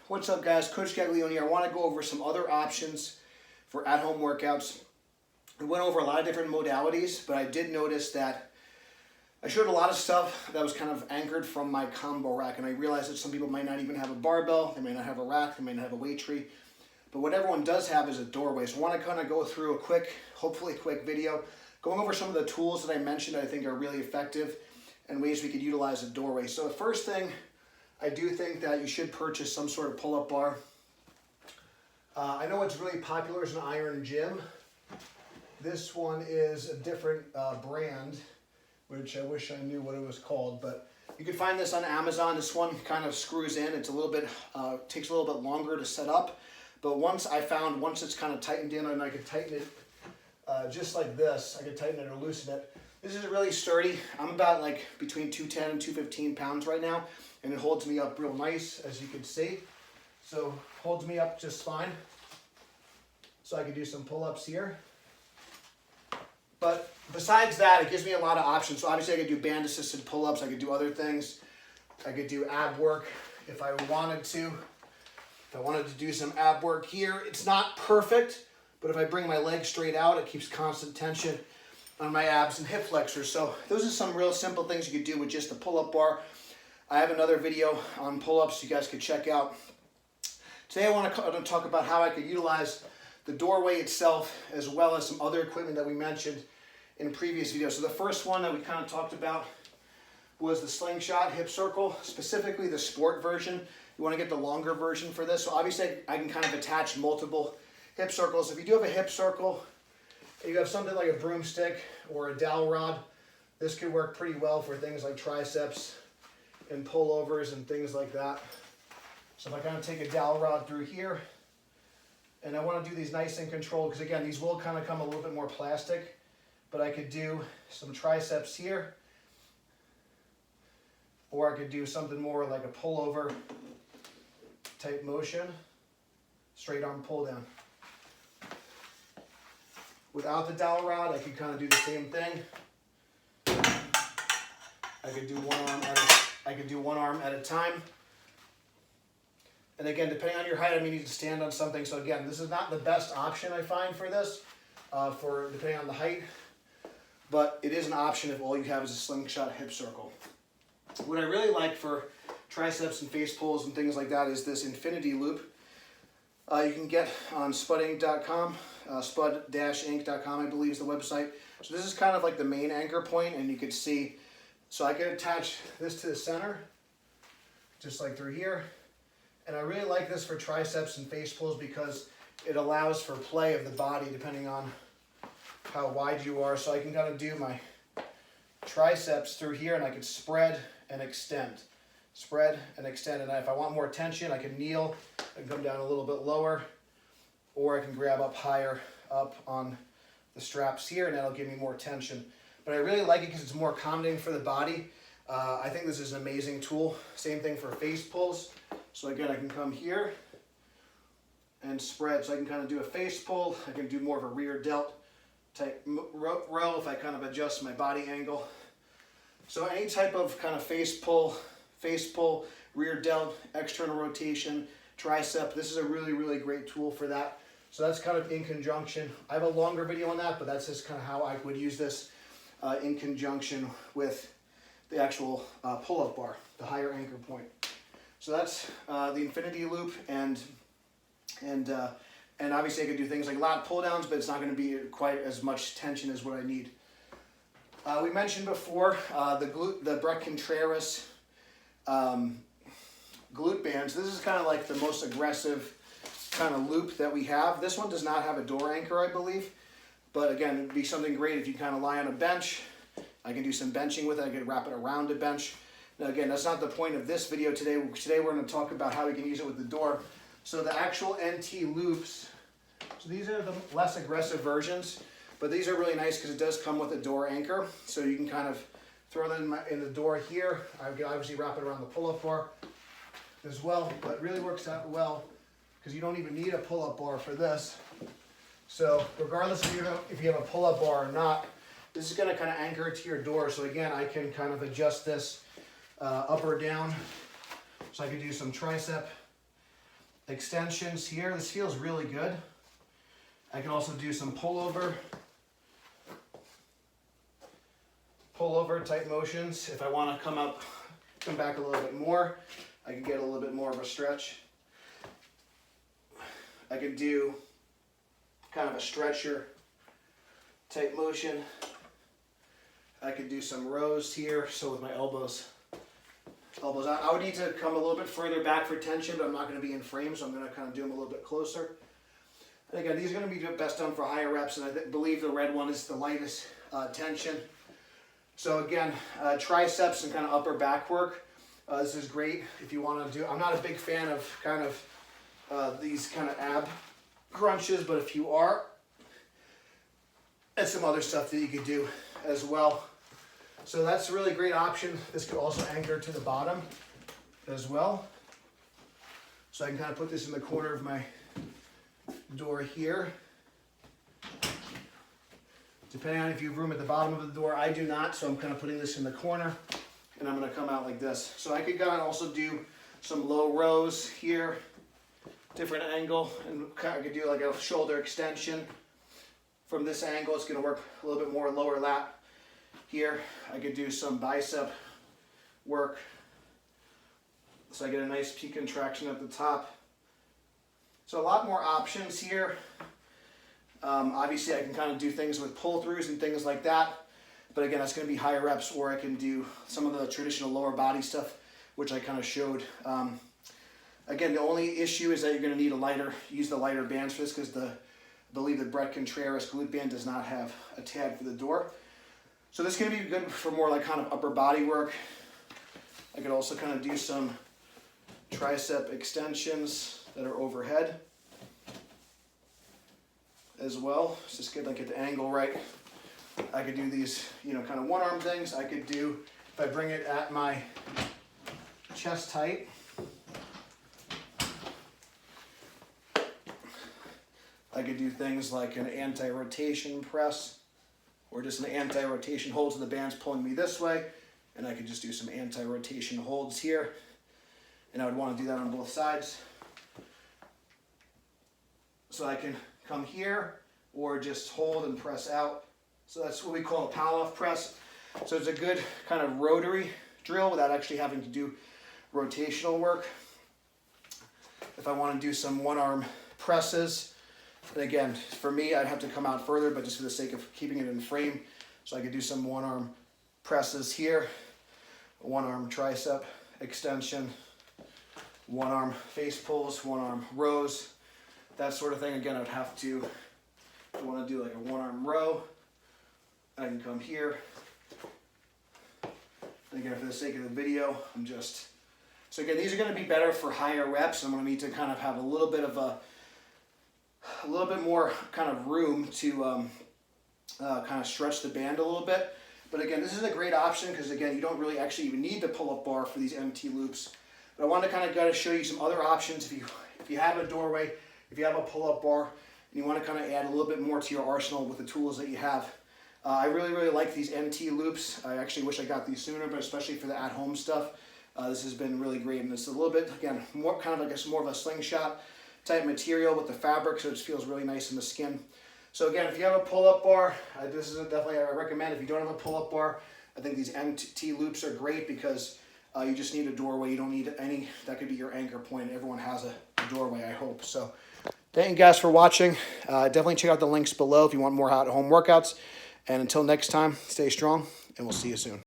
What's up, guys? Coach Gaglione. I want to go over some other options for at-home workouts. We went over a lot of different modalities, but I did notice that I showed a lot of stuff that was kind of anchored from my combo rack, and I realized that some people might not even have a barbell, they may not have a rack, they may not have a weight tree, but what everyone does have is a doorway. So I want to kind of go through a quick, hopefully quick video, going over some of the tools that I mentioned that I think are really effective and ways we could utilize a doorway. So the first thing, I do think that you should purchase some sort of pull-up bar. I know what's really popular is an iron gym. This one is a different brand, which I wish I knew what it was called, but you can find this on Amazon. This one kind of screws in. It's a little bit, takes a little bit longer to set up, but once it's kind of tightened in and I could tighten it just like this, I could tighten it or loosen it. This is really sturdy. I'm about like between 210 and 215 pounds right now, and it holds me up real nice, as you can see. So holds me up just fine. So I could do some pull-ups here. But besides that, it gives me a lot of options. So obviously I could do band-assisted pull-ups. I could do other things. I could do ab work if I wanted to. If I wanted to do some ab work here, it's not perfect, but if I bring my legs straight out, it keeps constant tension on my abs and hip flexors. So those are some real simple things you could do with just a pull-up bar. I have another video on pull-ups you guys could check out. Today I want to talk about how I could utilize the doorway itself, as well as some other equipment that we mentioned in previous videos. So the first one that we kind of talked about was the Slingshot Hip Circle, specifically the sport version. You want to get the longer version for this. So obviously I can kind of attach multiple hip circles. If you do have a hip circle, and you have something like a broomstick or a dowel rod, this could work pretty well for things like triceps and pullovers and things like that. So if I kind of take a dowel rod through here, and I want to do these nice and controlled, because again, these will kind of come a little bit more plastic, but I could do some triceps here, or I could do something more like a pullover type motion, straight arm pull down. Without the dowel rod, I could kind of do the same thing. I could do one arm at a time. And again, depending on your height, I may need to stand on something. So again, this is not the best option I find for this, for depending on the height, but it is an option if all you have is a Slingshot Hip Circle. What I really like for triceps and face pulls and things like that is this infinity loop. You can get on spudinc.com, spud-inc.com, I believe is the website. So this is kind of like the main anchor point, and you could see, so I could attach this to the center, just like through here. And I really like this for triceps and face pulls because it allows for play of the body depending on how wide you are. So I can kind of do my triceps through here, and I can spread and extend. Spread and extend, and if I want more tension, I can kneel and come down a little bit lower, or I can grab up higher up on the straps here, and that'll give me more tension. But I really like it because it's more accommodating for the body. I think this is an amazing tool. Same thing for face pulls. So again, I can come here and spread. So I can kind of do a face pull. I can do more of a rear delt type row if I kind of adjust my body angle. So any type of kind of face pull, rear delt, external rotation, tricep, this is a really, really great tool for that. So that's kind of in conjunction. I have a longer video on that, but that's just kind of how I would use this in conjunction with the actual pull-up bar, the higher anchor point. So that's the infinity loop, and obviously I could do things like lat pull downs, but it's not going to be quite as much tension as what I need. We mentioned before the Brett Contreras glute bands. This is kind of like the most aggressive kind of loop that we have. This one does not have a door anchor, I believe, but again, it'd be something great if you kind of lie on a bench. I can do some benching with it. I could wrap it around a bench. Now again, that's not the point of this video today. Today we're going to talk about how we can use it with the door. So the actual NT loops, so these are the less aggressive versions, but these are really nice because it does come with a door anchor. So you can kind of throw them in the door here. I can obviously wrap it around the pull-up bar as well, but it really works out well because you don't even need a pull-up bar for this. So regardless if you have a pull-up bar or not, this is going to kind of anchor it to your door. So again, I can kind of adjust this up or down. So I could do some tricep extensions here. This feels really good. I can also do some pullover type motions. If I want to come back a little bit more, I can get a little bit more of a stretch. I could do kind of a stretcher type motion. I could do some rows here, so with my elbows out. I would need to come a little bit further back for tension, but I'm not going to be in frame, so I'm going to kind of do them a little bit closer. And again, these are going to be best done for higher reps, and I believe the red one is the lightest tension. So again, triceps and kind of upper back work. This is great if you want to do. I'm not a big fan of kind of these kind of ab crunches, but if you are, and some other stuff that you could do as well. So that's a really great option. This could also anchor to the bottom as well. So I can kind of put this in the corner of my door here. Depending on if you have room at the bottom of the door, I do not, so I'm kind of putting this in the corner, and I'm going to come out like this. So I could kind of also do some low rows here, different angle, and kind of could do like a shoulder extension. From this angle, it's going to work a little bit more lower lat here. I could do some bicep work, so I get a nice peak contraction at the top. So a lot more options here. Obviously, I can kind of do things with pull-throughs and things like that. But again, that's going to be higher reps, or I can do some of the traditional lower body stuff, which I kind of showed. Again, the only issue is that you're going to need use the lighter bands for this, because I believe the Brett Contreras glute band does not have a tab for the door. So this is going to be good for more like kind of upper body work. I could also kind of do some tricep extensions that are overhead as well. It's just good to get the angle right. I could do these, kind of one arm things. I could do, if I bring it at my chest height, I could do things like an anti-rotation press, or just an anti-rotation hold, so the band's pulling me this way, and I could just do some anti-rotation holds here, and I would want to do that on both sides. So I can come here, or just hold and press out. So that's what we call a Palloff press. So it's a good kind of rotary drill without actually having to do rotational work. If I want to do some one-arm presses, and again, for me, I'd have to come out further, but just for the sake of keeping it in frame, so I could do some one-arm presses here, one-arm tricep extension, one-arm face pulls, one-arm rows, that sort of thing. Again, I'd have to, if I want to do like a one-arm row, I can come here. And again, for the sake of the video, so again, these are going to be better for higher reps. I'm going to need to kind of have a little bit more kind of room to kind of stretch the band a little bit. But again, this is a great option, because again, you don't really actually even need the pull-up bar for these MT loops. But I want to kind of show you some other options. If you have a doorway, if you have a pull-up bar, and you want to kind of add a little bit more to your arsenal with the tools that you have. I really, really like these MT loops. I actually wish I got these sooner, but especially for the at-home stuff, this has been really great. And it's a little bit, again, more kind of like more of a slingshot type material with the fabric, so it just feels really nice in the skin. So again, if you have a pull-up bar, this is definitely I recommend. If you don't have a pull-up bar, I think these MT loops are great, because you just need a doorway. You don't need any, that could be your anchor point. Everyone has a doorway, I hope. So thank you guys for watching. Definitely check out the links below if you want more at-home workouts. And until next time, stay strong, and we'll see you soon.